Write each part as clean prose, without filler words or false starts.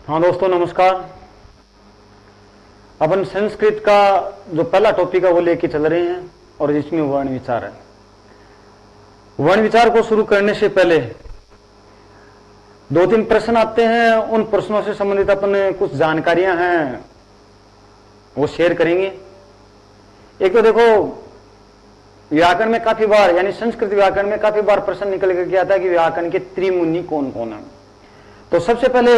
हाँ दोस्तों नमस्कार। अपन संस्कृत का जो पहला टॉपिक है वो लेके चल रहे हैं और जिसमें वर्ण विचार है। वर्ण विचार को शुरू करने से पहले दो तीन प्रश्न आते हैं, उन प्रश्नों से संबंधित अपन कुछ जानकारियां हैं वो शेयर करेंगे। एक तो देखो, व्याकरण में काफी बार यानी संस्कृत व्याकरण में काफी बार प्रश्न निकल कर आता है कि व्याकरण के त्रिमुनि कौन कौन है। तो सबसे पहले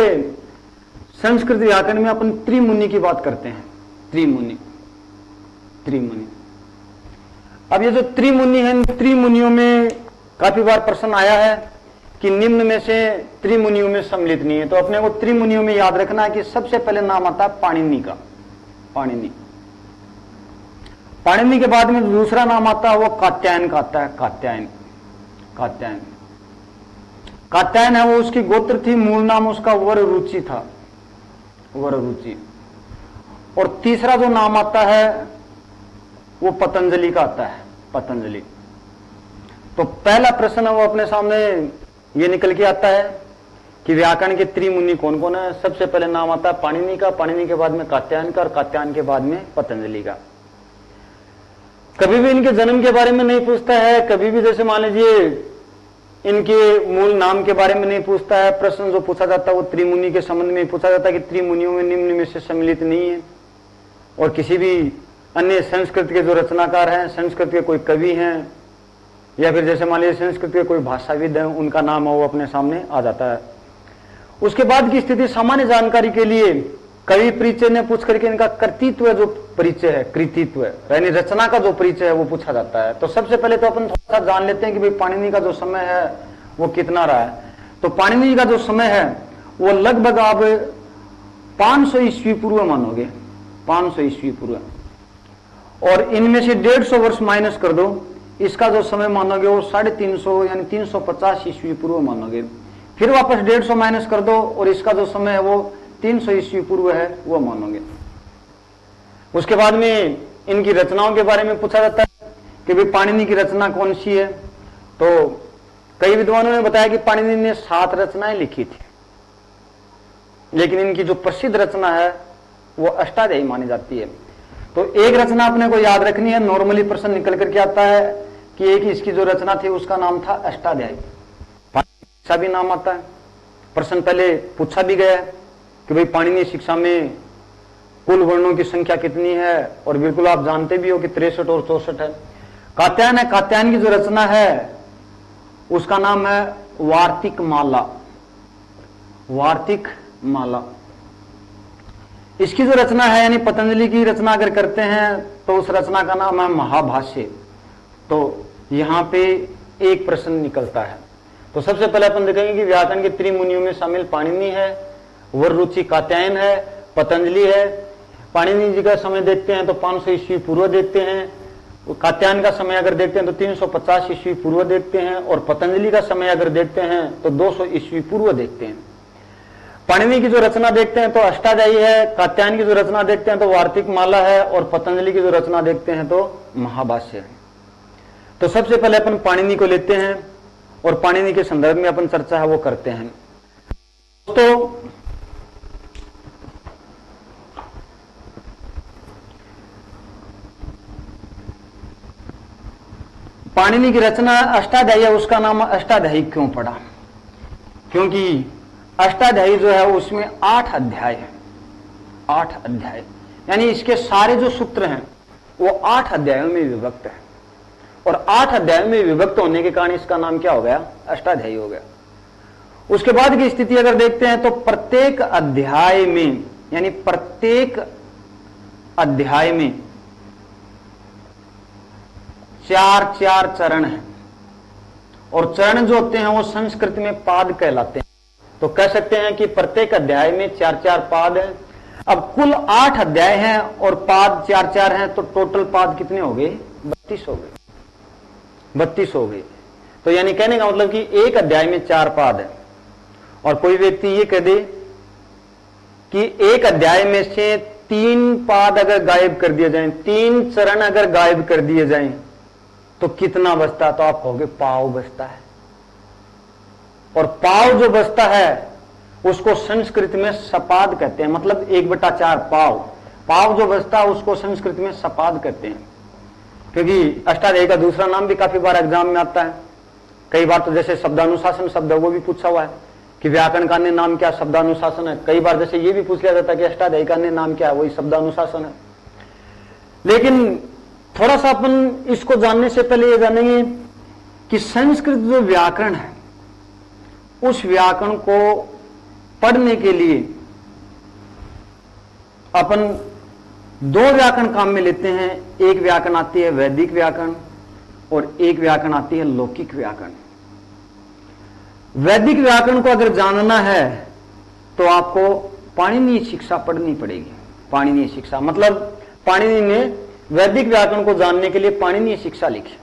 संस्कृत व्याकरण में अपन त्रिमुनि की बात करते हैं। त्रिमुनि अब ये जो त्रिमुनि है, त्रिमुनियों में काफी बार प्रश्न आया है कि निम्न में से त्रिमुनियों में सम्मिलित नहीं है। तो अपने को त्रिमुनियों में याद रखना है कि सबसे पहले नाम आता है पाणिनि का। पाणिनि के बाद में दूसरा नाम आता है वो कात्यायन का आता है। कात्यायन है वो उसकी गोत्र थी, मूल नाम उसका वररुचि था, वररुचि। और तीसरा जो नाम आता है वो पतंजलि का आता है, पतंजलि। तो पहला प्रश्न है वो अपने सामने ये निकल के आता है कि व्याकरण के त्रिमुनि कौन कौन है। सबसे पहले नाम आता है पाणिनि का, पाणिनि के बाद में कात्यायन का और कात्यायन के बाद में पतंजलि का। कभी भी इनके जन्म के बारे में नहीं पूछता है, कभी भी जैसे मान लीजिए इनके मूल नाम के बारे में नहीं पूछता है। प्रश्न जो पूछा जाता है वो त्रिमुनि के संबंध में पूछा जाता है कि त्रिमुनियों में निम्न में से सम्मिलित नहीं है। और किसी भी अन्य संस्कृत के जो रचनाकार हैं, संस्कृत के कोई कवि हैं या फिर जैसे मान लीजिए संस्कृत के कोई भाषाविद हैं, उनका नाम वो अपने सामने आ जाता है। उसके बाद की स्थिति सामान्य जानकारी के लिए कवि परिचय ने पूछ करके इनका कर्तृत्व जो परिचय है, कृतित्व यानी रचना का जो परिचय है वो पूछा जाता है। तो सबसे पहले तो अपन थोड़ा सा जान लेते हैं कि भाई पाणिनि का जो समय है वो कितना रहा है। तो पाणिनि का जो समय है वो लगभग आप 500 ईस्वी पूर्व मानोगे, 500 ईस्वी पूर्व। और इनमें से 150 वर्ष माइनस कर दो, इसका जो समय मानोगे वो 350 यानी 350 ईस्वी पूर्व मानोगे। फिर वापस 150 माइनस कर दो और इसका जो समय है वो 300 ईस्वी पूर्व है वो मानोगे। उसके बाद में इनकी रचनाओं के बारे में पूछा जाता है कि भाई पाणिनि की रचना कौन सी है। तो कई विद्वानों ने बताया कि पाणिनि ने 7 रचनाएं लिखी थी, लेकिन इनकी जो प्रसिद्ध रचना है वो अष्टाध्यायी मानी जाती है। तो एक रचना अपने को याद रखनी है। नॉर्मली प्रश्न निकल करके आता है कि एक इसकी जो रचना थी उसका नाम था अष्टाध्यायी, शिक्षा भी नाम आता है। प्रश्न पहले पूछा भी गया है कि भाई पाणिनि शिक्षा में कुल वर्णों की संख्या कितनी है, और बिल्कुल आप जानते भी हो कि 63 और 64 है। कात्यायन है, कात्यायन की जो रचना है उसका नाम है वार्तिक माला, वार्तिक माला। इसकी जो रचना है यानी पतंजलि की रचना अगर करते हैं तो उस रचना का नाम है महाभाष्य। तो यहां पे एक प्रश्न निकलता है। तो सबसे पहले अपन देखेंगे कि व्याकरण के त्रिमुनियों में शामिल पाणिनि है, वररुचि कात्यायन है, पतंजलि है। पाणिनि जी का समय देखते हैं तो 500 ईस्वी पूर्व देखते हैं, कात्यायन का समय अगर देखते हैं तो 350 ईस्वी पूर्व देखते हैं, और पतंजलि का समय अगर देखते हैं तो 200 ईस्वी पूर्व देखते हैं। पाणिनि की जो रचना देखते हैं तो अष्टाध्यायी है, कात्यायन की जो रचना देखते हैं तो वार्तिक माला है, और पतंजलि की जो रचना देखते हैं तो महाभाष्य है। तो सबसे पहले अपन पाणिनि को लेते हैं और पाणिनि के संदर्भ में अपन चर्चा है वो करते हैं। तो पाणिनि की रचना अष्टाध्यायी है, उसका नाम अष्टाध्यायी क्यों पड़ा? क्योंकि अष्टाध्यायी जो है उसमें 8 अध्याय है, 8 अध्याय यानी इसके सारे जो सूत्र हैं वो 8 अध्यायों में विभक्त है। और 8 अध्यायों में विभक्त होने के कारण इसका नाम क्या हो गया? अष्टाध्यायी हो गया। उसके बाद की स्थिति अगर देखते हैं तो प्रत्येक अध्याय में यानी प्रत्येक अध्याय में 4 चरण हैं, और चरण जो होते हैं वो संस्कृत में पाद कहलाते हैं। तो कह सकते हैं कि प्रत्येक अध्याय में 4 पाद हैं। अब कुल 8 अध्याय हैं और पाद 4 हैं, तो टोटल पाद कितने हो गए? 32 हो गए, 32 हो गए। तो यानी कहने का मतलब कि एक अध्याय में 4 पाद है। और कोई व्यक्ति ये कह दे कि एक अध्याय में से 3 पाद अगर गायब कर दिए जाएं, 3 चरण अगर गायब कर दिए जाएं तो कितना बचता? तो आप कहोगे पाव बचता है। और पाव जो बचता है उसको संस्कृत में सपाद कहते हैं, मतलब 1/4 पाव। पाव जो बचता है उसको संस्कृत में सपाद कहते हैं। क्योंकि अष्टाध्यायी का दूसरा नाम भी काफी बार एग्जाम में आता है। कई बार तो जैसे शब्दानुशासन शब्द वो भी पूछा हुआ है कि व्याकरण का अन्य नाम क्या, शब्दानुशासन है। कई बार जैसे ये भी पूछ लिया जाता है कि अष्टाध्यायी का अन्य नाम क्या है, वही शब्दानुशासन है। लेकिन थोड़ा सा अपन इसको जानने से पहले ये जानेंगे कि संस्कृत जो व्याकरण है उस व्याकरण को पढ़ने के लिए अपन 2 व्याकरण काम में लेते हैं। एक व्याकरण आती है वैदिक व्याकरण और एक व्याकरण आती है लौकिक व्याकरण। वैदिक व्याकरण को अगर जानना है तो आपको पाणिनीय शिक्षा पढ़नी पड़ेगी। पाणिनीय शिक्षा मतलब पाणिनि ने वैदिक व्याकरण को जानने के लिए पाणिनीय शिक्षा लिखी,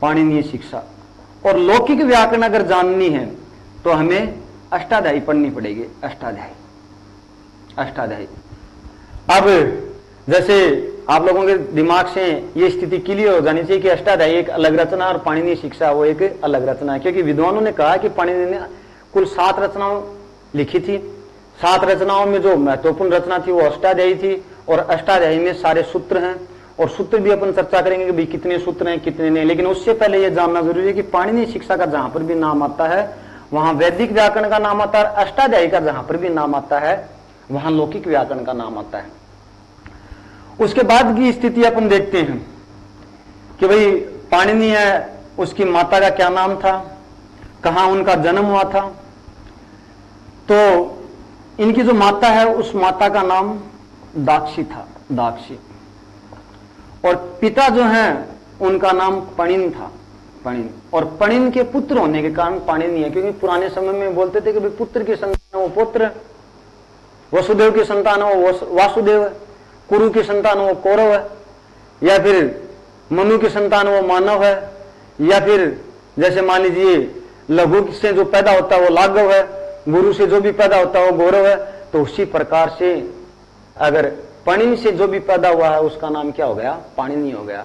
पाणिनीय शिक्षा। और लौकिक व्याकरण अगर जाननी है तो हमें अष्टाध्यायी पढ़नी पड़ेगी। अष्टाध्यायी। अब जैसे आप लोगों के दिमाग से ये स्थिति क्लियर हो जानी चाहिए कि अष्टाध्यायी एक अलग रचना और पाणिनीय शिक्षा वो एक अलग रचना है। क्योंकि विद्वानों ने कहा कि पाणिनि ने कुल 7 रचनाओं लिखी थी। 7 रचनाओं में जो महत्वपूर्ण रचना थी वो अष्टाध्यायी थी। और अष्टाध्यायी में सारे सूत्र हैं और सूत्र भी अपन चर्चा करेंगे कि भाई कितने सूत्र हैं कितने नहीं। लेकिन उससे पहले यह जानना जरूरी है कि पाणिनीय शिक्षा का जहां पर भी नाम आता है वहां वैदिक व्याकरण का नाम आता है। अष्टाध्यायी का जहां पर भी नाम आता है वहां लौकिक व्याकरण का नाम आता है। उसके बाद की स्थिति अपन देखते हैं कि भाई पाणिनि है, उसकी माता का क्या नाम था, कहां उनका जन्म हुआ था। तो इनकी जो माता है उस माता का नाम दाक्षी था, दाक्षी। और पिता जो हैं उनका नाम पणिन था, पणिन। और पणिन के पुत्र होने के कारण पाणिनि है। क्योंकि पुराने समय में बोलते थे कि भाई पुत्र की संतान वो पुत्र, वसुदेव की संतान वो वासुदेव है, कुरु की संतान वो कौरव है, या फिर मनु की संतान वो मानव है, या फिर जैसे मान लीजिए लघु से जो पैदा होता है वो लाघव है, गुरु से जो भी पैदा होता है वो गौरव है। तो उसी प्रकार से अगर पणिनि से जो भी पैदा हुआ है उसका नाम क्या हो गया, पाणिनि हो गया।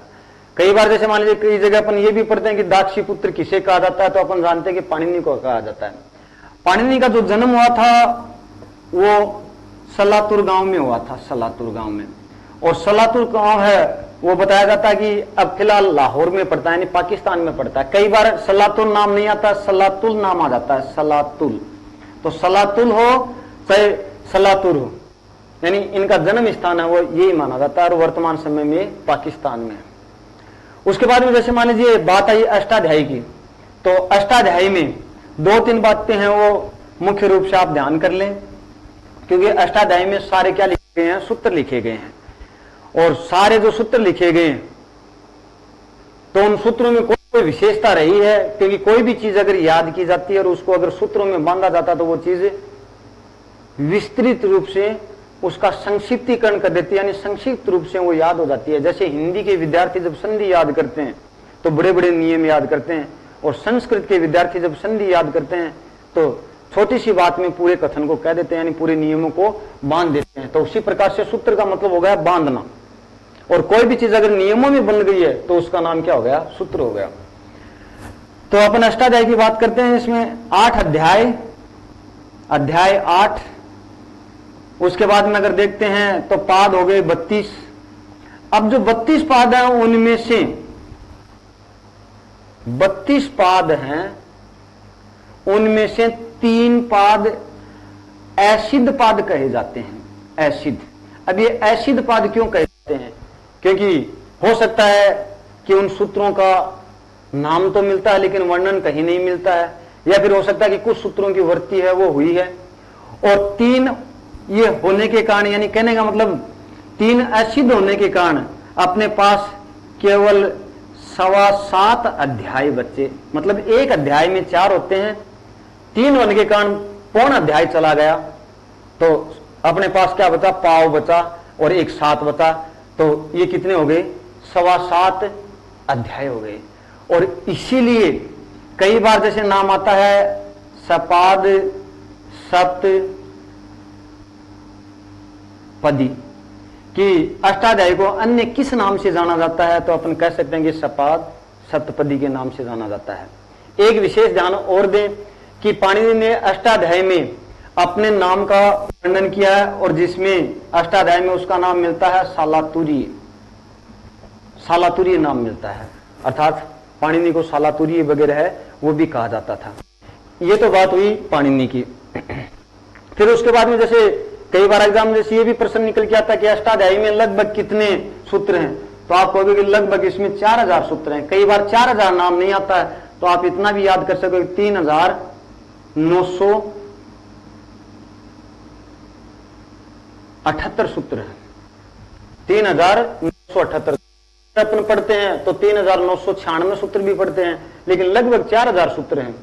कई बार जैसे मान लीजिए कई जगह अपन ये भी पढ़ते हैं कि दाक्षी पुत्र किसे कहा जाता है, तो अपन जानते हैं कि पाणिनि को कहा जाता है। पाणिनि का जो जन्म हुआ था वो सलातुर गांव में हुआ था, सलातुर गांव में। और सलातुर गांव है वो बताया जाता है कि अब फिलहाल लाहौर में पड़ता है, यानी पाकिस्तान में पड़ता है। कई बार सलातुल नाम नहीं आता, सलातुल नाम आ जाता है, सलातुल। तो सलातुल हो चाहे सलातुर हो, यानी इनका जन्म स्थान है वो यही माना जाता है और वर्तमान समय में पाकिस्तान में है। उसके बाद में जैसे मान लीजिए बात आई अष्टाध्यायी की, तो अष्टाध्यायी में 2-3 बातें हैं वो मुख्य रूप से आप ध्यान कर लें। क्योंकि अष्टाध्यायी में सारे क्या लिखे गए हैं, सूत्र लिखे गए हैं। और सारे जो सूत्र लिखे गए हैं तो उन सूत्रों में कोई विशेषता रही है। क्योंकि कोई भी चीज अगर याद की जाती है और उसको अगर सूत्रों में बांधा जाता तो वो चीज विस्तृत रूप से उसका संक्षिप्तीकरण कर देती है, यानी संक्षिप्त रूप से वो याद हो जाती है। जैसे हिंदी के विद्यार्थी जब संधि याद करते हैं तो बड़े बड़े नियम याद करते हैं, और संस्कृत के विद्यार्थी जब संधि याद करते हैं तो छोटी सी बात में पूरे कथन को कह देते हैं, यानी पूरे नियमों को बांध देते हैं। तो उसी प्रकार से सूत्र का मतलब हो गया बांधना। और कोई भी चीज अगर नियमों में बन गई है तो उसका नाम क्या हो गया, सूत्र हो गया। तो अपन अष्टाध्यायी की बात करते हैं। इसमें 8 अध्याय, अध्याय 8। उसके बाद में अगर देखते हैं तो पाद हो गए 32। अब जो 32 पाद हैं उनमें से 32 पाद हैं, उनमें से 3 पाद ऐसिद पाद कहे जाते हैं, ऐसिद। अब ये ऐसिद पाद क्यों कहे जाते हैं, क्योंकि हो सकता है कि उन सूत्रों का नाम तो मिलता है लेकिन वर्णन कहीं नहीं मिलता है, या फिर हो सकता है कि कुछ सूत्रों की वृत्ति है वो हुई है। और 3 ये होने के कारण, यानी कहने का मतलब 3 ऐसिद होने के कारण अपने पास केवल 7.25 अध्याय बच्चे, मतलब एक अध्याय में 4 होते हैं, 3 होने के कारण पौन अध्याय चला गया। तो अपने पास क्या बचा, पाव बचा और एक 7 बचा। तो ये कितने हो गए, 7.25 अध्याय हो गए। और इसीलिए कई बार जैसे नाम आता है सपाद सप्तपदी, कि अष्टाध्यायी को अन्य किस नाम से जाना जाता है, तो अपन कह सकते हैं कि सपाद सप्तपदी के नाम से जाना जाता है। एक विशेष ध्यान और दें कि पाणिनि ने अष्टाध्यायी में अपने नाम का वर्णन किया है, और जिसमें अष्टाध्यायी में उसका नाम मिलता है सालातुर्य। सालातुर्य नाम मिलता है, अर्थात पाणिनि को सालातुर्य वगैरह है वो भी कहा जाता था। ये तो बात हुई पाणिनि की। फिर उसके बाद में जैसे कई बार एग्जाम जैसे ये भी प्रश्न निकल के आता कि अष्टाध्यायी में लगभग कितने सूत्र हैं, तो आप कहोगे कि लगभग इसमें 4000 सूत्र हैं। कई बार 4000 नाम नहीं आता है, तो आप इतना भी याद कर सकोगे 3978 सूत्र हैं। 3978 अपन पढ़ते हैं तो 3996 सूत्र भी पढ़ते हैं, लेकिन लगभग 4000 सूत्र हैं।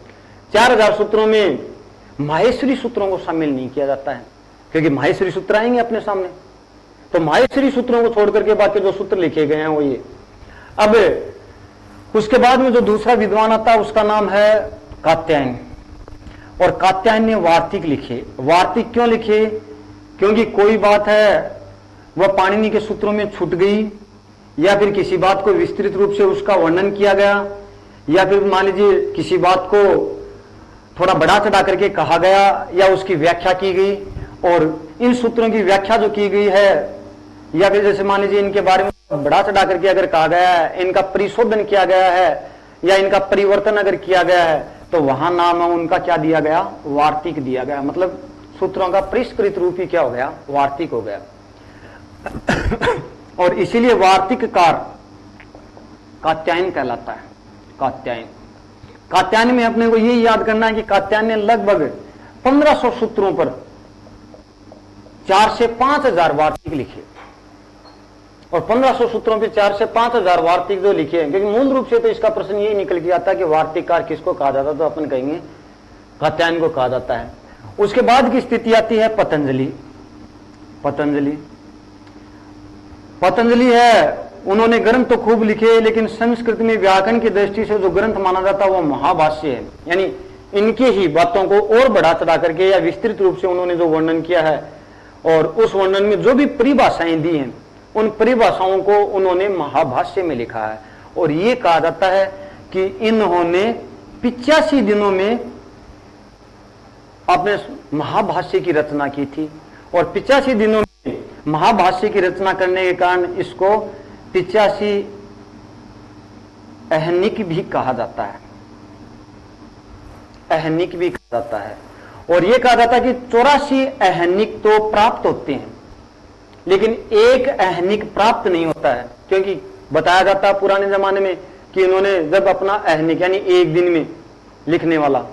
4000 सूत्रों में माहेश्वरी सूत्रों को शामिल नहीं किया जाता है, क्योंकि माहेश्वरी सूत्र आएंगे अपने सामने, तो माहेश्वरी सूत्रों को छोड़ करके बाकी जो सूत्र लिखे गए हैं वो ये। अब उसके बाद में जो दूसरा विद्वान आता है उसका नाम है कात्यायन, और कात्यायन ने वार्तिक लिखे। वार्तिक क्यों लिखे? क्योंकि कोई बात है वह पाणिनि के सूत्रों में छूट गई, या फिर किसी बात को विस्तृत रूप से उसका वर्णन किया गया, या फिर मान लीजिए किसी बात को थोड़ा बढ़ा चढ़ा करके कहा गया, या उसकी व्याख्या की गई, और इन सूत्रों की व्याख्या जो की गई है, या फिर जैसे मान लीजिए इनके बारे में बढ़ा चढ़ा करके अगर कहा गया है, इनका परिशोधन किया गया है, या इनका परिवर्तन अगर किया गया है, तो वहां नाम उनका क्या दिया गया? वार्तिक दिया गया। मतलब सूत्रों का परिष्कृत रूप ही क्या हो गया? वार्तिक हो गया। और इसीलिए वार्तिककार कात्यायन कहलाता है। कात्यायन, कात्यायन में अपने को यही याद करना है कि कात्यायन ने लगभग 1500 सूत्रों पर 4 से 5000 वार्तिक लिखे, और 1500 सूत्रों पे 4 से 5000 वार्तिक जो लिखे हैं। क्योंकि मूल रूप से तो इसका प्रश्न यही निकल के आता है कि वार्तिककार किसको कहा जाता है, तो अपन कहेंगे कात्यायन को कहा जाता है। उसके बाद की स्थिति आती है पतंजलि। पतंजलि पतंजलि है, उन्होंने ग्रंथ तो खूब लिखे, लेकिन संस्कृत में व्याकरण की दृष्टि से जो ग्रंथ माना जाता है वो महाभाष्य है। यानी इनके ही बातों को और बढ़ा चढ़ा करके या विस्तृत रूप से उन्होंने जो वर्णन किया है, और उस वर्णन में जो भी परिभाषाएं दी हैं, उन परिभाषाओं को उन्होंने महाभाष्य में लिखा है। और ये कहा जाता है कि इन्होंने 85 दिनों में अपने महाभाष्य की रचना की थी, और 85 दिनों में महाभाष्य की रचना करने के कारण इसको 85 अहनिक भी कहा जाता है। अहनिक भी कहा जाता है। और यह कहा जाता है कि 84 अहनिक तो प्राप्त होते हैं, लेकिन एक अहनिक प्राप्त नहीं होता है। क्योंकि बताया जाता है पुराने जमाने में कि इन्होंने जब अपना अहनिक यानी एक दिन में लिखने वाला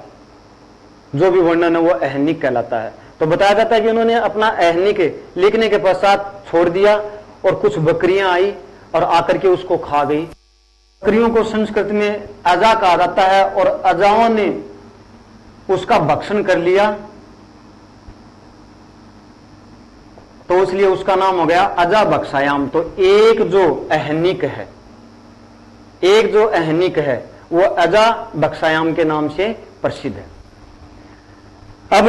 जो भी वर्णन है वो अहनिक कहलाता है, तो बताया जाता है कि उन्होंने अपना अहनिक लिखने के पश्चात छोड़ दिया, और कुछ बकरियां आई और आकर के उसको खा गई। बकरियों को संस्कृत में अजा कहा जाता है, और अजाओं ने उसका भक्षण कर लिया, तो इसलिए उसका नाम हो गया अजा भक्षायाम। तो एक जो अहनिक है, एक जो अहनिक है वो अजा भक्षायाम के नाम से प्रसिद्ध है। अब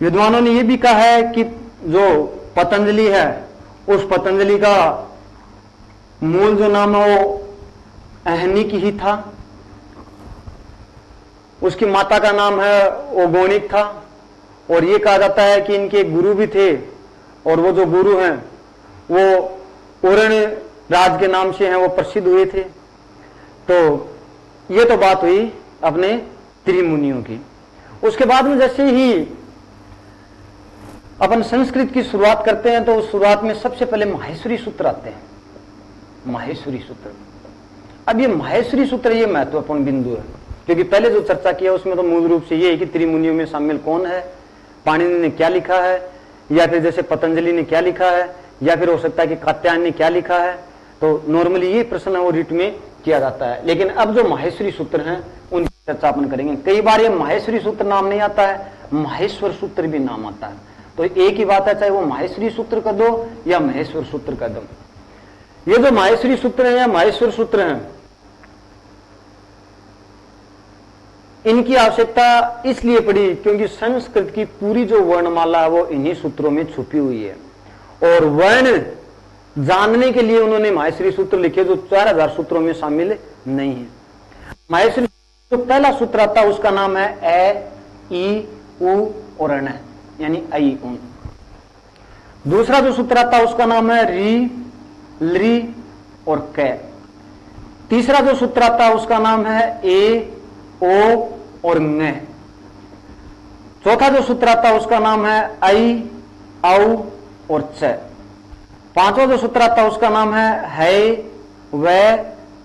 विद्वानों ने यह भी कहा है कि जो पतंजलि है, उस पतंजलि का मूल जो नाम है वो अहनिक ही था। उसकी माता का नाम है वो गौणिक था, और ये कहा जाता है कि इनके गुरु भी थे, और वो जो गुरु हैं वो उरण राज के नाम से हैं, वो प्रसिद्ध हुए थे। तो ये तो बात हुई अपने त्रिमुनियों की। उसके बाद में जैसे ही अपन संस्कृत की शुरुआत करते हैं, तो उस शुरुआत में सबसे पहले माहेश्वरी सूत्र आते हैं। माहेश्वरी सूत्र, अब ये माहेश्वरी सूत्र ये महत्वपूर्ण बिंदु है, क्योंकि पहले जो चर्चा किया उसमें तो मूल रूप से ये है कि त्रिमुनियों में शामिल कौन है, पाणिनि ने क्या लिखा है, या फिर जैसे पतंजलि ने क्या लिखा है, या फिर हो सकता है कि कात्यायन ने क्या लिखा है। तो नॉर्मली ये प्रश्न वो रिट में किया जाता है। लेकिन अब जो माहेश्वरी सूत्र हैं उनकी चर्चा अपन करेंगे। कई बार ये माहेश्वरी सूत्र नाम नहीं आता है, माहेश्वर सूत्र भी नाम आता है। तो एक ही बात है, चाहे वो माहेश्वरी सूत्र कर दो या महेश्वर सूत्र कर दो। ये जो माहेश्वरी सूत्र है या माहेश्वर सूत्र हैं, इनकी आवश्यकता इसलिए पड़ी क्योंकि संस्कृत की पूरी जो वर्णमाला है वो इन्हीं सूत्रों में छुपी हुई है, और वर्ण जानने के लिए उन्होंने माहेश्वरी सूत्र लिखे जो 4000 सूत्रों में शामिल नहीं है। माहेश्वरी तो पहला सूत्र आता है उसका नाम है ए, ई, उ और अण, यानी आई उन। दूसरा जो सूत्र आता है उसका नाम है री, लरी और कै। तीसरा जो सूत्र आता है उसका नाम है ए, ओ और ङ। चौथा जो सूत्र आता है उसका नाम है आई, औ और च। पांचवा जो सूत्र आता है उसका नाम है, व,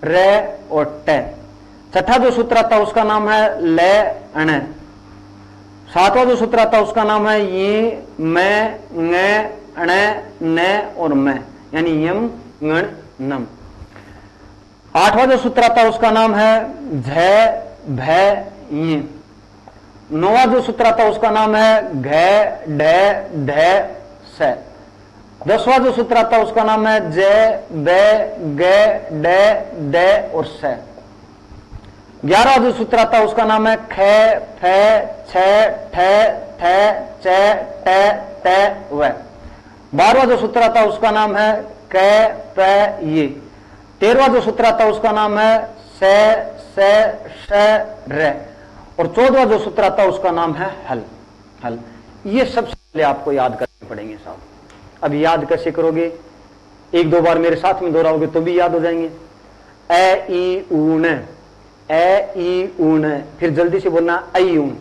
र और ट। छठा जो सूत्र आता है उसका नाम है ल, अण। सातवां जो सूत्र आता है उसका नाम है ये, मैं, ङ, अण, न और म, यानी यम, गण, नम। आठवां जो सूत्र आता है उसका नाम है झ, भ, ये। नौवां जो सूत्र आता है उसका नाम है घ, ढ, ध, स। 10वां जो सूत्र आता है उसका नाम है ज, ब, ग, ड, द और स। 11वां जो सूत्र आता है उसका नाम है ख, फ, छ, ठ, ठ, च, ट, ट, व। 12वां जो सूत्र आता है उसका नाम है क, प, ये। 13वां जो सूत्र आता है उसका नाम है स, श, र। और 14वां जो सूत्र आता है उसका नाम है हल। हल ये सबसे पहले आपको याद करने पड़ेंगे साहब। अब याद कैसे करोगे? एक दो बार मेरे साथ में दोहराओगे तो भी याद हो जाएंगे। ए, ई, ऊन, ए, ई, ऊन। फिर जल्दी से बोलना आई ऊन,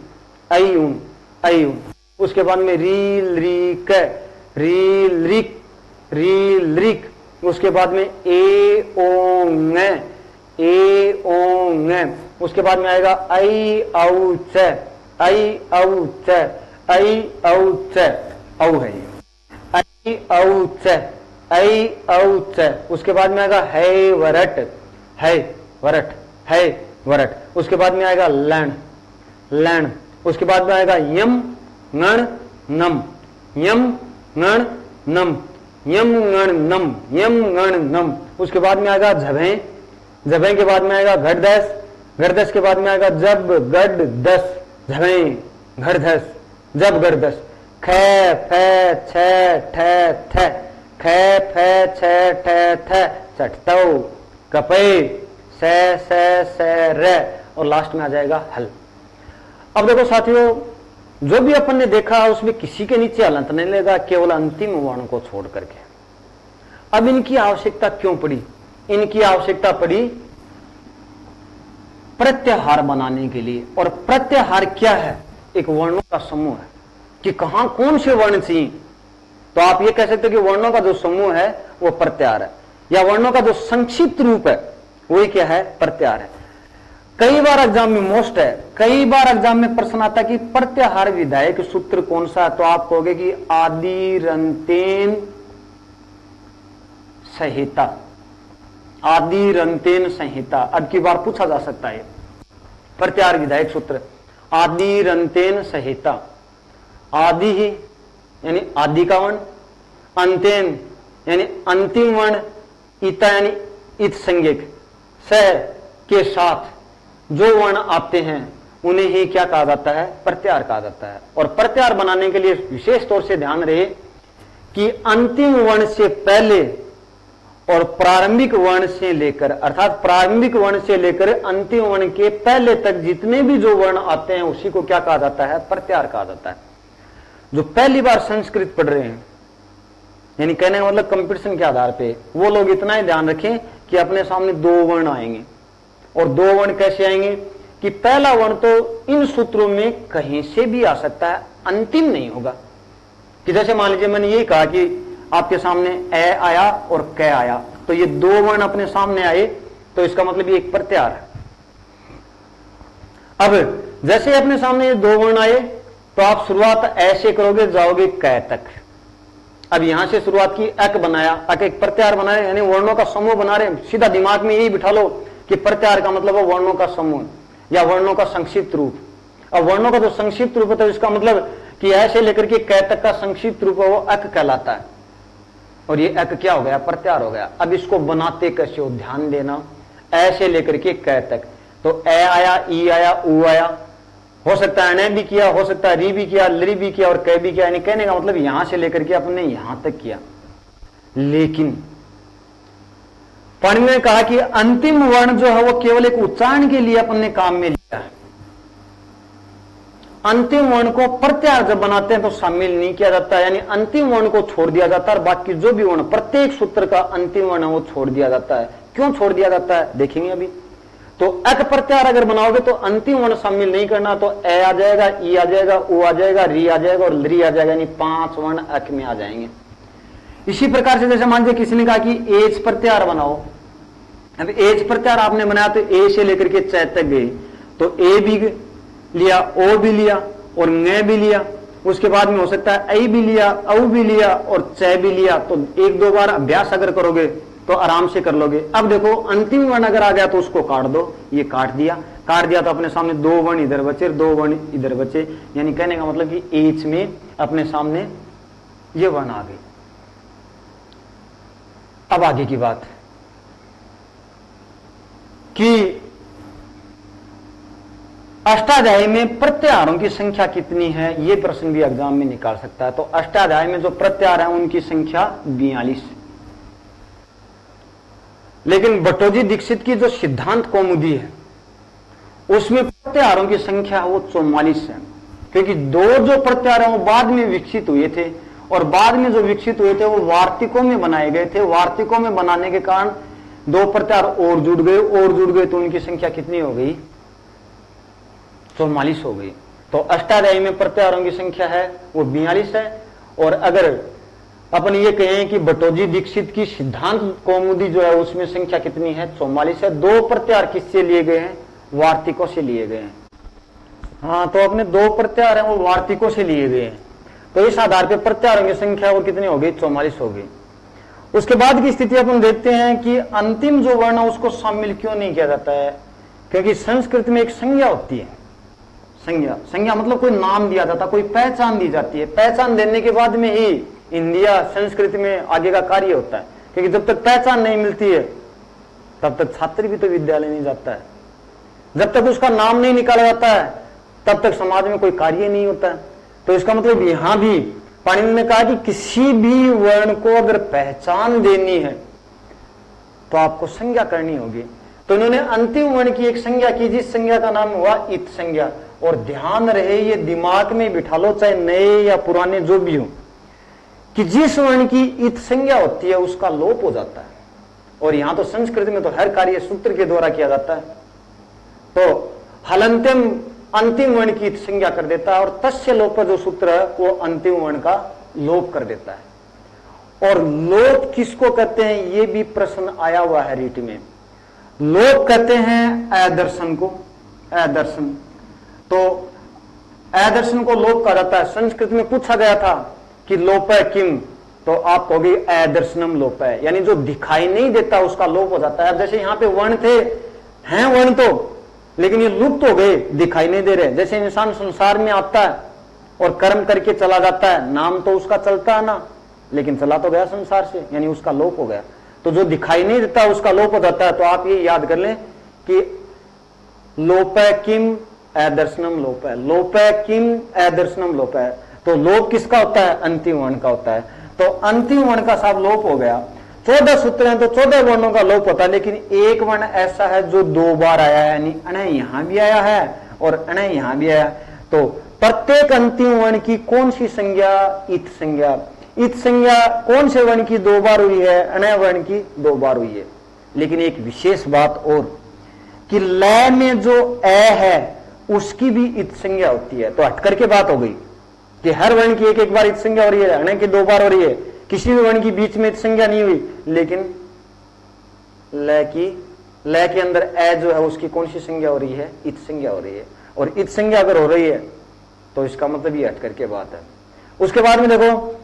आई ऊन, आई ऊन। उसके बाद में रील, रीक, रील, रिक, रील, रिक। उसके बाद में ए, ओ, ङ, ए, ओ, ङ। उसके बाद में आएगा आई, औ, च, आई, औ, च, आई, औ, च, औ है ये। आई, औ, च, आई, औ, च। उसके बाद में आएगा है वरट, है वरट, है वरट। उसके बाद में आएगा लण, लण। उसके बाद में आएगा यम, गण, नम, यम, गण, नम, यम, गण, नम, यम, गण, नम। उसके बाद में आएगा झभे, झभे के बाद में आएगा घटदस, घटदस के बाद में आएगा जब, गड, दस, झभे, घटदस, जब, गड़दस। ख, फ, छ, ठ, थ, ख, फ, छ, ठ, थ, चटतौ, कपे, स, र। और लास्ट में आ जाएगा हल। अब देखो साथियों, जो भी अपन ने देखा उसमें किसी के नीचे हलंत नहीं लेगा, केवल अंतिम वर्ण को छोड़ करके। अब इनकी आवश्यकता क्यों पड़ी? इनकी आवश्यकता पड़ी प्रत्याहार बनाने के लिए। और प्रत्याहार क्या है? एक वर्णों का समूह है कि कहां कौन से वर्ण चाहिए। तो आप ये कह सकते हो कि वर्णों का जो समूह है वो प्रत्याहार है, या वर्णों का जो संक्षिप्त रूप है वही क्या है? प्रत्याहार है। कई बार एग्जाम में मोस्ट है, कई बार एग्जाम में प्रश्न आता है कि प्रत्याहार विधायक सूत्र कौन सा है? तो आप कहोगे कि आदि रंतेन संहिता, आदि रंतेन संहिता। अब की बार पूछा जा सकता है प्रत्याहार विधायक सूत्र आदि रंतेन संहिता। आदि ही यानी आदि का वर्ण, अंतेन यानी अंतिम वर्ण, इता यानी इत संज्ञक, स के साथ जो वर्ण आते हैं उन्हें ही क्या कहा जाता है? प्रत्याहार कहा जाता है। और प्रत्याहार बनाने के लिए विशेष तौर से ध्यान रहे कि अंतिम वर्ण से पहले और प्रारंभिक वर्ण से लेकर, अर्थात प्रारंभिक वर्ण से लेकर अंतिम वर्ण के पहले तक जितने भी जो वर्ण आते हैं उसी को क्या कहा जाता है? प्रत्याहार कहा जाता है। जो पहली बार संस्कृत पढ़ रहे हैं, यानी कहने का मतलब कंपटीशन के आधार पे, वो लोग इतना ही ध्यान रखें कि अपने सामने दो वर्ण आएंगे। और दो वर्ण कैसे आएंगे? कि पहला वर्ण तो इन सूत्रों में कहीं से भी आ सकता है, अंतिम नहीं होगा। कि जैसे मान लीजिए मैंने ये कहा कि आपके सामने ए आया और क आया, तो ये दो वर्ण अपने सामने आए, तो इसका मतलब ये एक प्रत्याहार है। अब जैसे अपने सामने ये दो वर्ण आए तो आप शुरुआत ऐसे करोगे, जाओगे क तक। अब यहां से शुरुआत की, अक बनाया, अक एक प्रत्याहार बनाया, यानी वर्णों का समूह बना रहे। सीधा दिमाग में यही बिठा लो कि प्रत्याहार का मतलब है वर्णों का समूह या वर्णों का संक्षिप्त रूप। अब वर्णों का जो संक्षिप्त रूप होता है इसका मतलब कि ऐसे लेकर के क तक का संक्षिप्त रूप है वो अक कहलाता है। और ये अक क्या हो गया? प्रत्याहार हो गया। अब इसको बनाते कैसे हो? ध्यान देना, ऐसे लेकर के क तक। तो ए आया, ई आया, उ आया, हो सकता है अण भी किया, हो सकता है री भी किया, लरी भी किया और क भी किया। यानी कहने का मतलब यहां से लेकर के अपने यहां तक किया। लेकिन पाणिनि ने कहा कि अंतिम वर्ण जो है वो केवल एक उच्चारण के लिए अपन ने काम में लिया अंतिम वर्ण को प्रत्याहार जब बनाते हैं तो शामिल नहीं किया जाता है, यानी अंतिम वर्ण को छोड़ दिया जाता है और बाकी जो भी वर्ण प्रत्येक सूत्र का अंतिम वर्ण है वो छोड़ दिया जाता है। क्यों छोड़ दिया जाता है देखेंगे अभी। तो अक प्रत्याहार अगर बनाओगे तो अंतिम वर्ण शामिल नहीं करना, तो ए आ जाएगा, ई आ जाएगा, ओ आ जाएगा, री आ जाएगा और ली आ जाएगा, यानी 5 वर्ण अक में आ जाएंगे। इसी प्रकार से जैसे मान लीजिए किसी ने कहा कि एच प्रत्याहार बनाओ, अब एच प्रत्याहार आपने बनाया तो ए से लेकर के च तक गई, तो ए भी लिया, ओ भी लिया और ङ भी लिया, उसके बाद में हो सकता है ऐ भी लिया, औ भी लिया और च भी लिया। तो 1-2 बार अभ्यास अगर करोगे तो आराम से कर लोगे। अब देखो अंतिम वर्ण अगर आ गया तो उसको काट दो, ये काट दिया तो अपने सामने 2 वर्ण इधर बचे, 2 वर्ण इधर बचे, यानी कहने का मतलब कि एच में अपने सामने ये वर्ण आ गई। अब आगे की बात कि अष्टाध्यायी में प्रत्याहारों की संख्या कितनी है, यह प्रश्न भी एग्जाम में निकाल सकता है। तो अष्टाध्यायी में जो प्रत्याहार है उनकी संख्या 42, लेकिन भट्टोजी दीक्षित की जो सिद्धांत कौमुदी है उसमें प्रत्याहारों की संख्या वो 44 है, क्योंकि 2 जो प्रत्याहार हैं वो बाद में विकसित हुए थे और बाद में जो विकसित हुए थे वो वार्तिकों में बनाए गए थे। वार्तिकों में बनाने के कारण 2 प्रत्याहार और जुड़ गए तो उनकी संख्या कितनी हो गई, 44 हो गई। तो अष्टाध्यायी में प्रत्याहारों की संख्या है वो 42 है। और अगर अपन ये कहें कि भट्टोजी दीक्षित की सिद्धांत कौमुदी जो है उसमें संख्या कितनी है, 44 है। 2 प्रत्याहार किससे लिए गए हैं, वार्तिकों से लिए गए हैं। हाँ, तो अपने 2 प्रत्याहार हैं वो वार्तिकों से लिए गए हैं, तो इस आधार पर प्रत्याहारों की संख्या वो कितनी हो गई, 44 हो गई। उसके बाद की स्थिति अपन देखते हैं कि अंतिम जो वर्ण है उसको शामिल क्यों नहीं किया जाता है, क्योंकि संस्कृत में एक संज्ञा होती है। संज्ञा मतलब कोई नाम दिया जाता, कोई पहचान दी जाती है। पहचान देने के बाद में ही हिंदी या संस्कृत में आगे का कार्य होता है, क्योंकि जब तक पहचान नहीं मिलती है तब तक छात्र भी तो विद्यालय नहीं जाता है। जब तक उसका नाम नहीं निकाला जाता है तब तक समाज में कोई कार्य नहीं होता है। तो इसका मतलब यहां भी पाणिनि ने कहा कि किसी भी वर्ण को अगर पहचान देनी है तो आपको संज्ञा करनी होगी। तो इन्होंने अंतिम वर्ण की एक संज्ञा की, जिस संज्ञा का नाम हुआ इत संज्ञा। और ध्यान रहे, ये दिमाग में बिठा लो, चाहे नए या पुराने जो भी हो, कि जिस वर्ण की इत संज्ञा होती है उसका लोप हो जाता है। और यहां तो संस्कृत में तो हर कार्य सूत्र के द्वारा किया जाता है, तो हलंत्यम अंतिम वर्ण की इत संज्ञा कर देता है और तस्य लोप जो सूत्र है वो अंतिम वर्ण का लोप कर देता है। और लोप किसको कहते हैं ये भी प्रश्न आया हुआ है रीट में। लोप कहते हैं अदर्शन को, अदर्शन। तो अदर्शन को लोप कहा जाता है। संस्कृत में पूछा गया था कि लोप है किम, तो आप कहोगे अदर्शनम लोप है, यानी जो दिखाई नहीं देता उसका लोप हो जाता है। अब जैसे यहां पे वर्ण थे, हैं वर्ण तो, लेकिन ये लुप्त हो गए, दिखाई नहीं दे रहे। जैसे इंसान संसार में आता है और कर्म करके चला जाता है, नाम तो उसका चलता है ना, लेकिन चला तो गया संसार से, यानी उसका लोप हो गया। तो जो दिखाई नहीं देता उसका लोप हो जाता है। तो आप ये याद कर लें कि लोप है किम अदर्शनम लोप है, लोप है किम अदर्शनम लोप है। तो लोप किसका होता है, अंतिम वर्ण का होता है। तो अंतिम वर्ण का सब लोप हो गया। 14 सूत्र हैं तो 14 वर्णों का लोप होता है, लेकिन एक वर्ण ऐसा है जो 2 बार आया है, यानी अण यहां भी आया है और अण यहां भी आया। तो प्रत्येक अंतिम वर्ण की कौन सी संज्ञा, इत संज्ञा। इत संज्ञा कौन से वर्ण की 2 बार हुई है, अण वर्ण की 2 बार हुई है। लेकिन एक विशेष बात और, कि लय में जो ए है उसकी भी इत संज्ञा होती है। तो हटकर के बात हो गई कि हर वर्ण की एक बार इत संज्ञा हो रही है, अण की 2 बार हो रही है, किसी भी वर्ण की बीच में इत संज्ञा नहीं हुई। लेकिन लय के अंदर ए जो है उसकी कौन सी संज्ञा हो रही है, इत संज्ञा हो रही है। और इत संज्ञा अगर हो रही है तो इसका मतलब ये हट करके बात है। उसके बाद में देखो,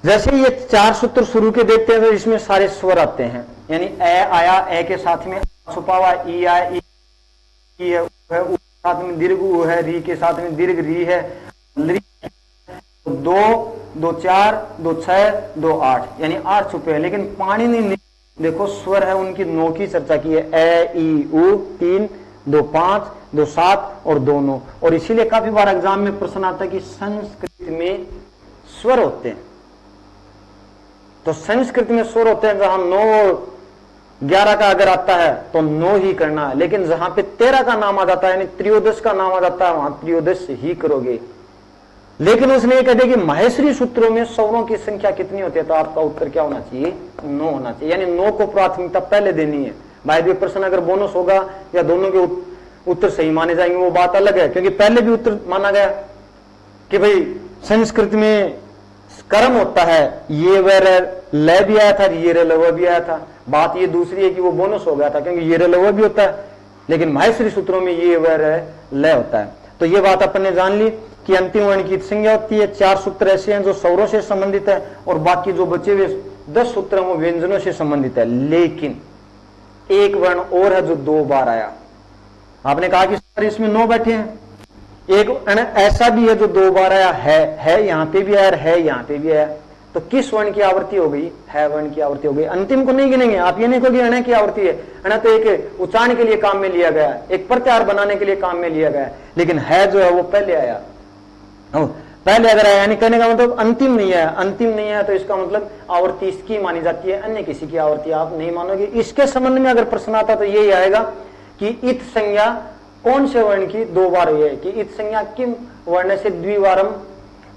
जैसे ये 4 सूत्र शुरू के देखते हैं तो इसमें सारे स्वर आते हैं, यानी ए आया, ए के साथ में छुपा हुआ ई आया, ई है, उ साथ में दीर्घ उ है, री के साथ में दीर्घ री है, 2 2 4 2 6 2 8, यानी 8 छुपे हैं। लेकिन पाणिनि ने देखो स्वर है उनकी 9 की चर्चा की है, ए ई उ 3 2 5 2 7 और 2 9। और इसीलिए काफी बार एग्जाम में प्रश्न आता है कि संस्कृत में स्वर होते हैं। तो संस्कृत में स्वर होते हैं जहां 9 11 का अगर आता है तो 9 ही करना है, लेकिन जहां पे 13 का नाम आ जाता है यानी त्रयोदश का नाम आ जाता है वहां त्रयोदश ही करोगे। लेकिन उसने ये कह दिया कि माहेश्वरी सूत्रों में स्वरों की संख्या कितनी होती है, तो आपका उत्तर क्या होना चाहिए, 9 होना चाहिए, यानी 9 को प्राथमिकता पहले देनी है। भाई भी प्रश्न अगर बोनस होगा या दोनों के उत्तर सही माने जाएंगे वो बात अलग है, क्योंकि पहले भी उत्तर माना गया कि भाई संस्कृत में कर्म होता है, ये वर लय भी आया था, ये रलव भी आया था। बात ये दूसरी है कि वो बोनस हो गया था क्योंकि ये रलव भी होता है, लेकिन माहेश्वरी सूत्रों में ये वर लय होता है। तो ये बात अपन ने जान ली कि अंतिम वर्ण की संज्ञा होती है। 4 सूत्र ऐसे हैं जो स्वरों से संबंधित है और बाकी जो बचे हुए 10 सूत्र हैं वो व्यंजनों से संबंधित है। लेकिन एक वर्ण और है जो 2 बार आया। आपने कहा कि सर इसमें 9 बैठे हैं, एक ऐसा भी है जो 2 बार आया है यहां पे भी आया, है यहां पे भी आया। तो किस वर्ण की आवृत्ति हो गई, है वर्ण की आवृत्ति हो गई। अंतिम को नहीं गिनेंगे, आप ये नहीं कहोगे अण की आवृत्ति है, अण तो एक उच्चारण के लिए काम में लिया गया है, एक प्रत्याहार बनाने के लिए काम में लिया गया है, लेकिन है जो है वो पहले आया। पहले अगर आया यानी कहने का मतलब अंतिम नहीं है, अंतिम नहीं है तो इसका मतलब आवृत्ति इसकी मानी जाती है, अन्य किसी की आवृत्ति आप नहीं मानोगे। इसके संबंध में अगर प्रश्न आता तो यही आएगा कि इत संज्ञा कौन से वर्ण की 2 बार हुई है, कि इत संज्ञा किम वर्ण से द्विवारम,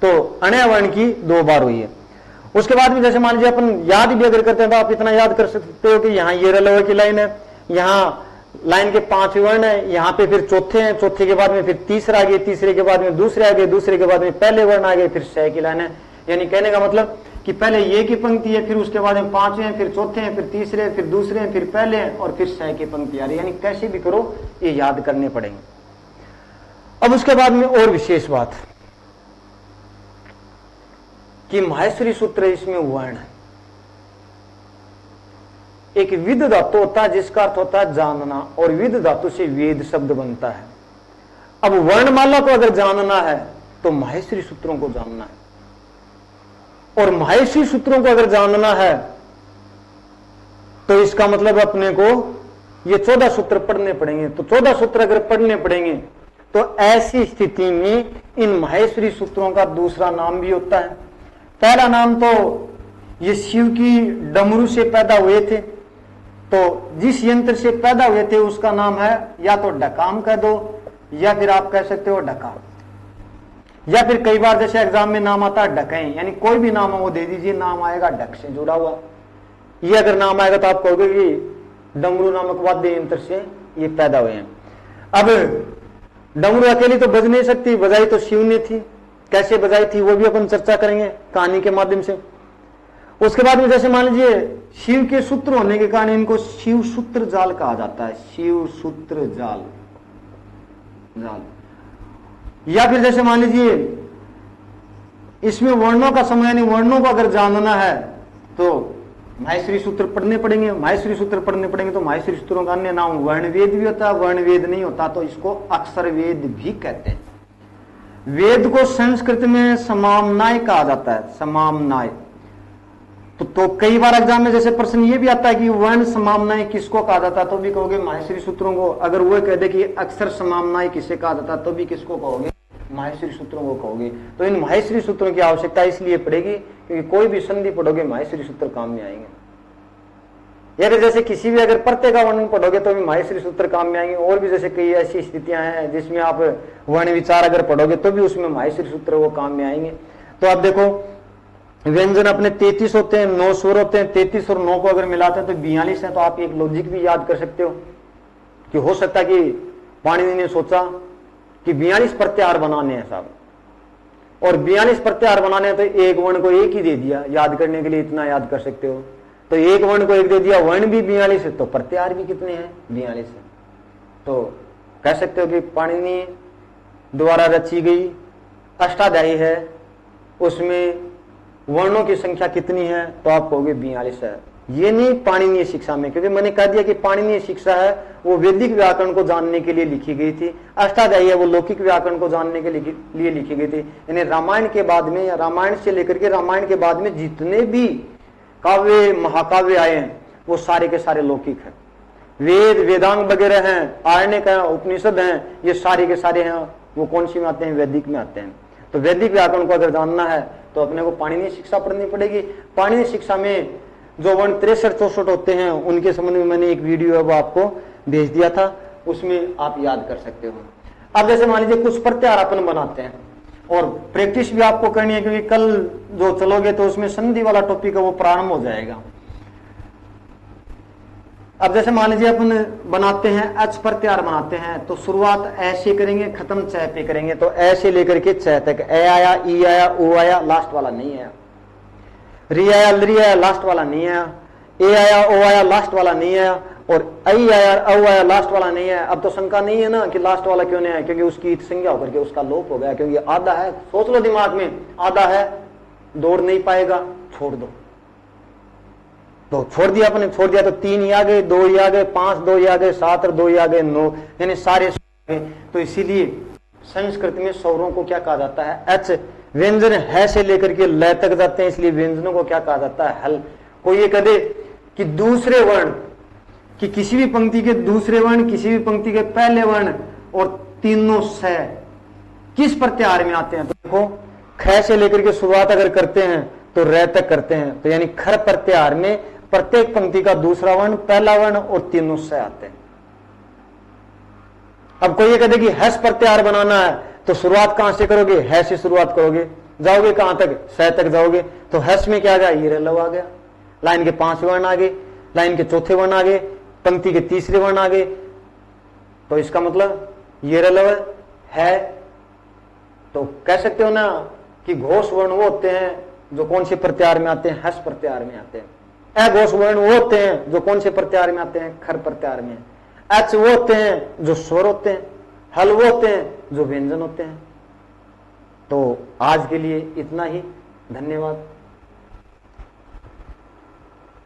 तो अण्य वर्ण की 2 बार हुई है। उसके बाद भी जैसे मान लीजिए अपन याद भी अगर करते हैं तो आप इतना याद कर सकते हो कि यहाँ ये रलव की लाइन है, यहाँ लाइन के 5 वर्ण है, यहाँ पे फिर चौथे हैं, चौथे के बाद में फिर तीसरा आ गए, तीसरे के बाद में दूसरे आ गए, दूसरे के बाद में पहले वर्ण आ गए, फिर 6 की लाइन है। यानी कहने का मतलब कि पहले ये की पंक्ति है, फिर उसके बाद में 5 हैं, फिर चौथे हैं, फिर तीसरे, फिर दूसरे हैं, फिर पहले हैं और फिर 6 की पंक्ति आ रही है। यानी कैसे भी करो ये याद करने पड़ेंगे। अब उसके बाद में और विशेष बात कि माहेश्वरी सूत्र इसमें वर्ण है। एक विद धातु होता है जिसका अर्थ होता है जानना, और विद धातु से वेद शब्द बनता है। अब वर्णमाला को अगर जानना है तो माहेश्वरी सूत्रों को जानना है, और माहेश्वरी सूत्रों को अगर जानना है तो इसका मतलब अपने को ये 14 सूत्र पढ़ने पड़ेंगे। तो 14 सूत्र अगर पढ़ने पड़ेंगे तो ऐसी स्थिति में इन माहेश्वरी सूत्रों का दूसरा नाम भी होता है। पहला नाम तो ये शिव की डमरू से पैदा हुए थे, तो जिस यंत्र से पैदा हुए थे उसका नाम है या तो डकाम कह दो या फिर आप कह सकते हो डका, या फिर कई बार जैसे एग्जाम में नाम आता है डकें, यानी कोई भी नाम हो वो दे दीजिए, नाम आएगा डक से जुड़ा हुआ। ये अगर नाम आएगा तो आप कहोगे कि डमरू नामक वाद्य यंत्र से ये पैदा हुए हैं। अब डमरू अकेली तो बज नहीं सकती, बजाई तो शिव ने थी, कैसे बजाई थी वो भी अपन चर्चा करेंगे कहानी के माध्यम से। उसके बाद में जैसे मान लीजिए शिव के सूत्र होने के कारण इनको शिव सूत्र जाल कहा जाता है, शिव सूत्र जाल। या फिर जैसे मान लीजिए इसमें वर्णों का समय यानी वर्णों को अगर जानना है तो माहेश्वरी सूत्र पढ़ने पड़ेंगे। माहेश्वरी सूत्र पढ़ने पड़ेंगे तो माहेश्वरी सूत्रों का अन्य नाम वर्ण वेद भी होता है, वर्ण वेद नहीं होता तो इसको अक्षर वेद भी कहते हैं। वेद को संस्कृत में समामनाय कहा जाता है, समामनाय। तो कई बार एग्जाम में जैसे प्रश्न ये भी आता है कि वर्ण समामनाय किसको कहा जाता है, तो भी कहोगे माहेश्वरी सूत्रों को। अगर वो कह दे कि अक्षर समामनाय किसे कहा जाता है तो भी किसको कहोगे, माहेश्वरी सूत्रों को कहोगे। तो इन माहेश्वरी सूत्रों की आवश्यकता इसलिए पड़ेगी क्योंकि कोई भी संधि पढ़ोगे माहेश्वरी सूत्र काम में आएंगे, या फिर जैसे किसी भी अगर प्रत्यय का वर्णन पढ़ोगे तो भी माहेश्वरी सूत्र काम में आएंगे। और भी जैसे कई ऐसी स्थितियां हैं जिसमें आप वर्ण विचार अगर पढ़ोगे तो भी उसमें माहेश्वरी सूत्र वो काम में आएंगे। तो आप देखो व्यंजन अपने 33 होते हैं, 9 स्वर होते हैं, 33 और 9 को अगर मिलाते हैं तो 42 है। तो आप एक लॉजिक भी याद कर सकते हो कि हो सकता है कि पाणिनि ने सोचा कि 42 प्रत्याहार बनाने हैं साहब, और 42 प्रत्याहार बनाने हैं तो एक वर्ण को एक ही दे दिया, याद करने के लिए इतना याद कर सकते हो। तो एक वर्ण को एक दे दिया, वर्ण भी 42 है तो प्रत्याहार भी कितने हैं, 42 है। तो कह सकते हो कि पाणिनि द्वारा रची गई अष्टाध्यायी है, उसमें वर्णों की संख्या कितनी है तो आप कहोगे 42 है। ये नहीं पाणिनीय शिक्षा में, क्योंकि मैंने कह दिया कि पाणिनीय शिक्षा है वो वैदिक व्याकरण को जानने के लिए लिखी गई थी, अष्टाध्यायी है वो लौकिक व्याकरण को जानने के लिए लिखी गई थी। यानी रामायण के बाद में या रामायण से लेकर के रामायण के बाद में जितने भी काव्य महाकाव्य आए हैं वो सारे के सारे लौकिक हैं। वेद वेदांग वगैरह हैं, आरण्यक हैं, उपनिषद हैं, ये सारे के सारे हैं वो कौन सी में आते हैं, वैदिक में आते हैं। तो वैदिक व्याकरण को अगर जानना है तो अपने को पाणिनीय शिक्षा पढ़नी पड़ेगी। पाणिनीय शिक्षा में जो वर्ण 63-64 होते हैं उनके संबंध में मैंने एक वीडियो है वो आपको भेज दिया था, उसमें आप याद कर सकते हो। अब जैसे मान लीजिए कुछ प्रत्याहार अपन बनाते हैं और प्रैक्टिस भी आपको करनी है, क्योंकि कल जो चलोगे तो उसमें संधि वाला टॉपिक है वो प्रारंभ हो जाएगा। अब जैसे मान लीजिए अपन बनाते हैं एच प्रत्याहार बनाते हैं, तो शुरुआत ऐसे करेंगे, खत्म च पे करेंगे, तो ऐसे लेकर के च तक ए आया, ई आया, ओ आया, लास्ट वाला नहीं आया, री आया, लरी आया, लास्ट वाला नहीं आया, ए आया, ओ आया, लास्ट वाला नहीं आया, और आई आया, औ आया, लास्ट वाला नहीं आया। अब तो शंका नहीं है ना कि लास्ट वाला क्यों नहीं आया, क्योंकि उसकी इत संज्ञा होकर के उसका लोप हो गया, क्योंकि आधा है, सोच लो दिमाग में, आधा है, दौड़ नहीं पाएगा, छोड़ दो, तो छोड़ दिया अपने, छोड़ दिया तो 3 ही आ गए, 2 ही आ गए, 5 2 ही आ गए, 7 और 2 ही आ गए, 9, यानी सारे। तो इसीलिए संस्कृत में स्वरों को क्या कहा जाता है, एच व्यंजन है से लेकर के लय तक जाते हैं, इसलिए व्यंजनों को क्या कहा जाता है, हल। कोई ये कहे कि दूसरे वर्ण कि किसी भी पंक्ति के दूसरे वर्ण, किसी भी पंक्ति के पहले वर्ण और तीनों स किस प्रत्याहार में आते हैं, तो देखो ख से लेकर के शुरुआत अगर करते हैं तो र तक करते हैं, तो यानी खर प्रत्याहार में प्रत्येक पंक्ति का दूसरा वर्ण, पहला वर्ण और तीनों स आते हैं। अब कोई ये कहते कि हस प्रत्याहार बनाना है, तो शुरुआत कहां से करोगे, है से शुरुआत करोगे, जाओगे कहां तक, स तक जाओगे, तो हस में क्या आ गया, ये लव आ गया, लाइन के 5 वर्ण आ गए, लाइन के चौथे वर्ण आ गए, पंक्ति के तीसरे वर्ण आ गए, तो इसका मतलब ये लव है। तो कह सकते हो ना कि घोष वर्ण वो होते हैं जो कौन से प्रत्याहार में आते हैं, हस प्रत्याहार में आते हैं। अघोष वर्ण वो होते हैं जो कौन से प्रत्याहार में आते हैं, खर प्रत्याहार में। एच वो होते हैं जो स्वर होते हैं, हल वो होते हैं जो व्यंजन होते हैं। तो आज के लिए इतना ही, धन्यवाद।